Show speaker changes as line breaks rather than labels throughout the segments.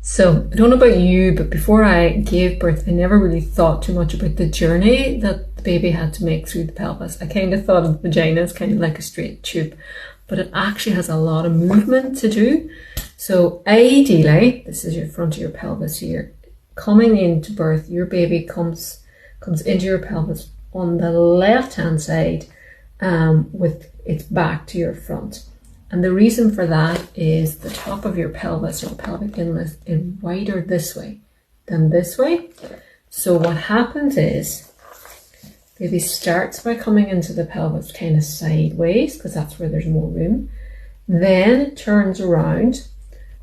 So I don't know about you, but before I gave birth, I never really thought too much about the journey that the baby had to make through the pelvis. I kind of thought of the vagina as kind of like a straight tube, but it actually has a lot of movement to do. So ideally, this is your front of your pelvis here. Coming into birth, your baby comes into your pelvis on the left-hand side with its back to your front. And the reason for that is the top of your pelvis or pelvic inlet is wider this way than this way. So what happens is baby starts by coming into the pelvis kind of sideways because that's where there's more room. Then it turns around,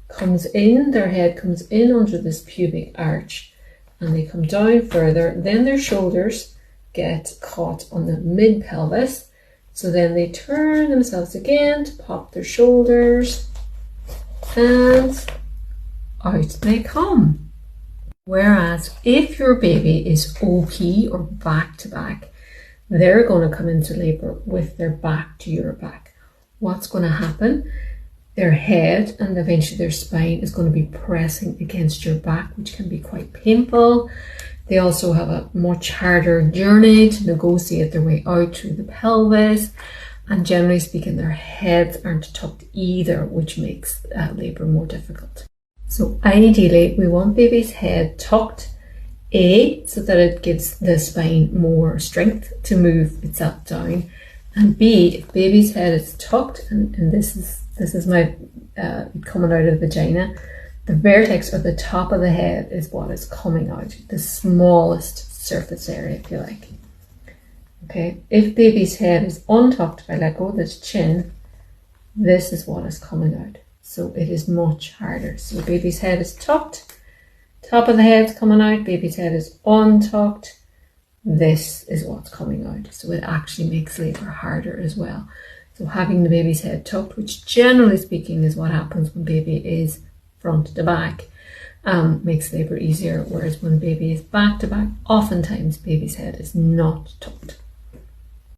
comes in, their head comes in under this pubic arch and they come down further. Then their shoulders get caught on the mid pelvis. So then they turn themselves again to pop their shoulders and out they come. Whereas if your baby is OP or back to back, they're going to come into labor with their back to your back. What's going to happen? Their head and eventually their spine is going to be pressing against your back, which can be quite painful. They also have a much harder journey to negotiate their way out through the pelvis. And generally speaking, their heads aren't tucked either, which makes labor more difficult. So ideally, we want baby's head tucked, A, so that it gives the spine more strength to move itself down. And B, if baby's head is tucked, and this is my coming out of the vagina, the vertex or the top of the head is what is coming out, the smallest surface area, if you like. Okay, if baby's head is untucked, if I let go of this chin, this is what is coming out. So it is much harder. So baby's head is tucked, top of the head's coming out, baby's head is untucked, this is what's coming out. So it actually makes labor harder as well. So having the baby's head tucked, which generally speaking is what happens when baby is front to back, makes labor easier, whereas when baby is back to back, oftentimes baby's head is not tucked.